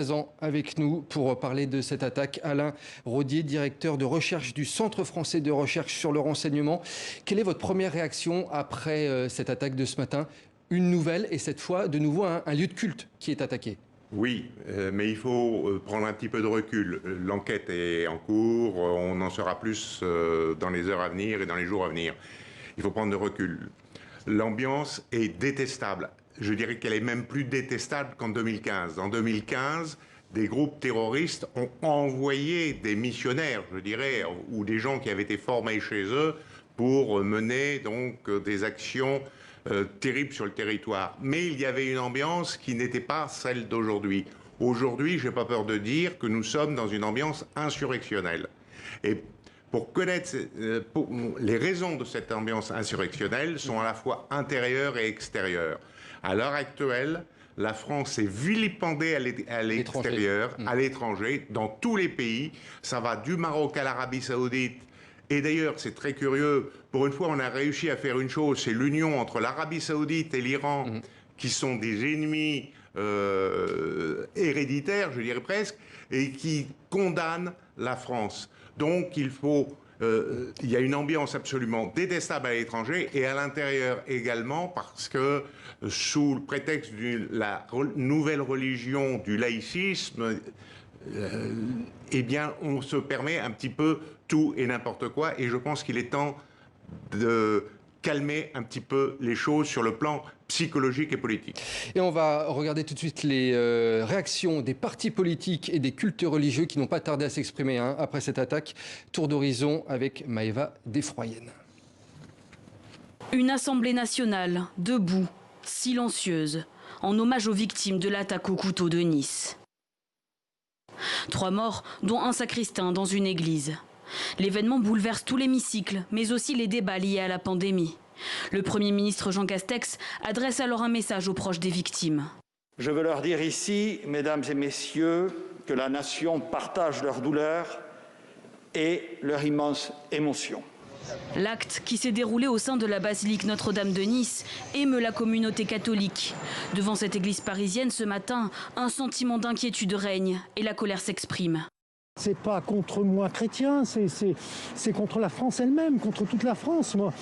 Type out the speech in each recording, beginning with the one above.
Présent avec nous pour parler de cette attaque, Alain Rodier, directeur de recherche du Centre français de recherche sur le renseignement. Quelle est votre première réaction après cette attaque de ce matin? Une nouvelle et cette fois de nouveau un lieu de culte qui est attaqué. Oui, mais il faut prendre un petit peu de recul. L'enquête est en cours, on en saura plus dans les heures à venir et dans les jours à venir. Il faut prendre de recul. L'ambiance est détestable. Je dirais qu'elle est même plus détestable qu'en 2015. En 2015, des groupes terroristes ont envoyé des missionnaires, je dirais, ou des gens qui avaient été formés chez eux pour mener donc des actions terribles sur le territoire. Mais il y avait une ambiance qui n'était pas celle d'aujourd'hui. Aujourd'hui, je n'ai pas peur de dire que nous sommes dans une ambiance insurrectionnelle. Et pour connaître les raisons de cette ambiance insurrectionnelle sont à la fois intérieures et extérieures. À l'heure actuelle, la France est vilipendée à l'extérieur, à l'étranger, dans tous les pays. Ça va du Maroc à l'Arabie Saoudite. Et d'ailleurs, c'est très curieux, pour une fois, on a réussi à faire une chose, c'est l'union entre l'Arabie Saoudite et l'Iran, qui sont des ennemis héréditaires, je dirais presque, et qui condamnent la France. Donc, il y a une ambiance absolument détestable à l'étranger et à l'intérieur également parce que sous le prétexte de la nouvelle religion du laïcisme, eh bien, on se permet un petit peu tout et n'importe quoi et je pense qu'il est temps de calmer un petit peu les choses sur le plan psychologique et politique. Et on va regarder tout de suite les réactions des partis politiques et des cultes religieux qui n'ont pas tardé à s'exprimer après cette attaque. Tour d'horizon avec Maëva Desfroyennes. Une assemblée nationale, debout, silencieuse, en hommage aux victimes de l'attaque au couteau de Nice. 3 morts, dont un sacristain dans une église. L'événement bouleverse tout l'hémicycle, mais aussi les débats liés à la pandémie. Le Premier ministre Jean Castex adresse alors un message aux proches des victimes. Je veux leur dire ici, mesdames et messieurs, que la nation partage leur douleur et leur immense émotion. L'acte qui s'est déroulé au sein de la basilique Notre-Dame de Nice émeut la communauté catholique. Devant cette église parisienne ce matin, un sentiment d'inquiétude règne et la colère s'exprime. C'est pas contre moi chrétien, c'est contre la France elle-même, contre toute la France. Moi,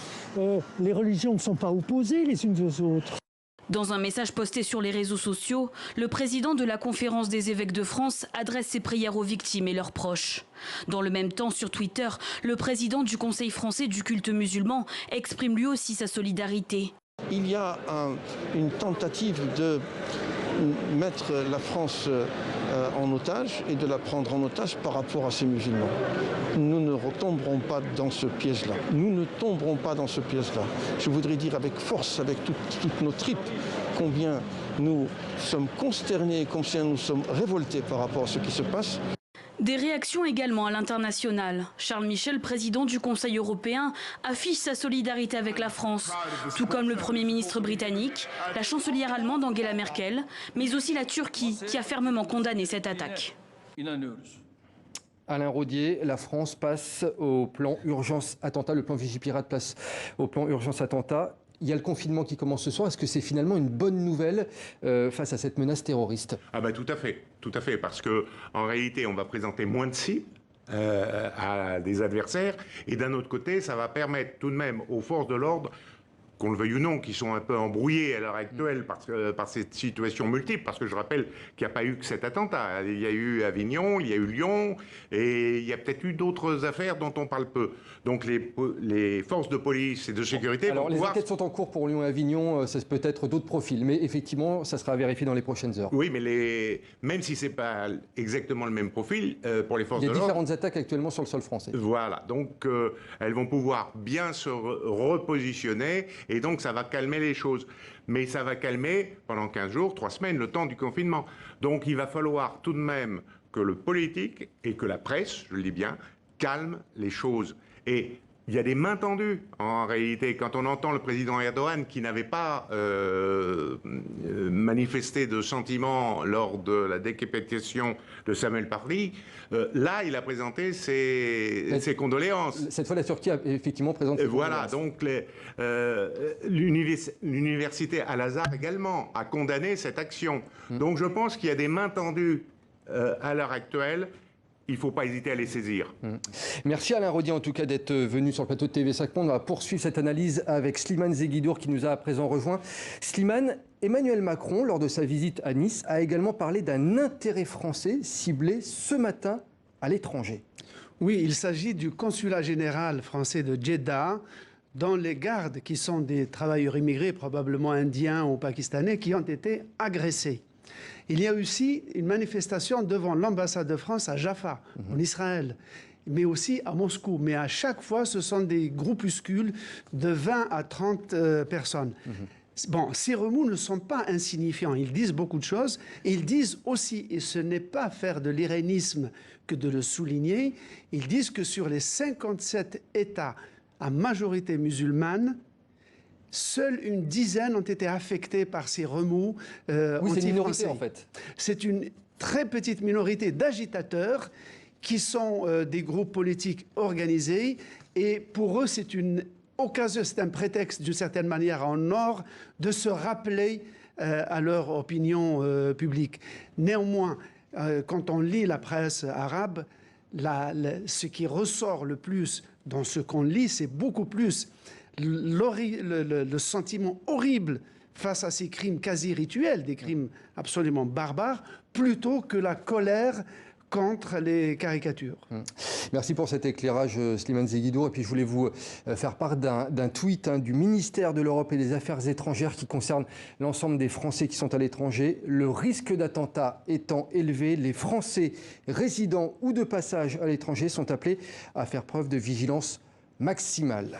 les religions ne sont pas opposées les unes aux autres. Dans un message posté sur les réseaux sociaux, le président de la Conférence des évêques de France adresse ses prières aux victimes et leurs proches. Dans le même temps, sur Twitter, le président du Conseil français du culte musulman exprime lui aussi sa solidarité. Il y a une tentative de mettre la France en otage et de la prendre en otage par rapport à ces musulmans. Nous ne retomberons pas dans ce piège-là. Nous ne tomberons pas dans ce piège-là. Je voudrais dire avec force, avec toutes nos tripes, combien nous sommes consternés, combien nous sommes révoltés par rapport à ce qui se passe. Des réactions également à l'international. Charles Michel, président du Conseil européen, affiche sa solidarité avec la France, tout comme le Premier ministre britannique, la chancelière allemande Angela Merkel, mais aussi la Turquie qui a fermement condamné cette attaque. Alain Rodier, la France passe au plan urgence attentat, le plan Vigipirate passe au plan urgence attentat. Il y a le confinement qui commence ce soir. Est-ce que c'est finalement une bonne nouvelle face à cette menace terroriste? Ah bah tout à fait, parce que en réalité, on va présenter moins de cibles à des adversaires, et d'un autre côté, ça va permettre tout de même aux forces de l'ordre, qu'on le veuille ou non, qui sont un peu embrouillées à l'heure actuelle par cette situation multiple, parce que je rappelle qu'il n'y a pas eu que cet attentat. Il y a eu Avignon, il y a eu Lyon, et il y a peut-être eu d'autres affaires dont on parle peu. Donc les forces de police et de sécurité Alors vont les pouvoir... enquêtes sont en cours pour Lyon et Avignon, c'est peut-être d'autres profils, mais effectivement, ça sera vérifié dans les prochaines heures. Oui, mais même si ce n'est pas exactement le même profil, pour les forces de l'ordre... Il y a différentes attaques actuellement sur le sol français. Voilà, donc elles vont pouvoir bien se repositionner, et donc ça va calmer les choses. Mais ça va calmer pendant 15 jours, 3 semaines, le temps du confinement. Donc il va falloir tout de même que le politique et que la presse, je le dis bien, calment les choses. Et il y a des mains tendues, en réalité. Quand on entend le président Erdogan, qui n'avait pas manifesté de sentiments lors de la décapitation de Samuel Paty, là, il a présenté ses condoléances. Cette fois, la Turquie a effectivement présenté ses condoléances. Voilà, donc l'université Al-Azhar également a condamné cette action. Donc je pense qu'il y a des mains tendues à l'heure actuelle, il ne faut pas hésiter à les saisir. Merci Alain Rodier en tout cas d'être venu sur le plateau de TV5 Monde. On va poursuivre cette analyse avec Slimane Zeguidour qui nous a à présent rejoint. Slimane, Emmanuel Macron, lors de sa visite à Nice, a également parlé d'un intérêt français ciblé ce matin à l'étranger. Oui, il s'agit du consulat général français de Jeddah, dont les gardes, qui sont des travailleurs immigrés, probablement indiens ou pakistanais, qui ont été agressés. Il y a aussi une manifestation devant l'ambassade de France à Jaffa, en Israël, mais aussi à Moscou. Mais à chaque fois, ce sont des groupuscules de 20 à 30 personnes. Bon, ces remous ne sont pas insignifiants. Ils disent beaucoup de choses. Et ils disent aussi, et ce n'est pas faire de l'irénisme que de le souligner, ils disent que sur les 57 États à majorité musulmane, seule une dizaine ont été affectés par ces remous oui, c'est une minorité anti-français. en fait. C'est une très petite minorité d'agitateurs qui sont des groupes politiques organisés. Et pour eux, c'est une occasion, c'est un prétexte d'une certaine manière en or de se rappeler à leur opinion publique. Néanmoins, quand on lit la presse arabe, ce qui ressort le plus dans ce qu'on lit, c'est beaucoup plus le sentiment horrible face à ces crimes quasi rituels, des crimes absolument barbares, plutôt que la colère contre les caricatures. Merci pour cet éclairage, Slimane Zeguidour. Et puis je voulais vous faire part d'un tweet du ministère de l'Europe et des Affaires étrangères qui concerne l'ensemble des Français qui sont à l'étranger. Le risque d'attentat étant élevé, les Français résidents ou de passage à l'étranger sont appelés à faire preuve de vigilance maximale.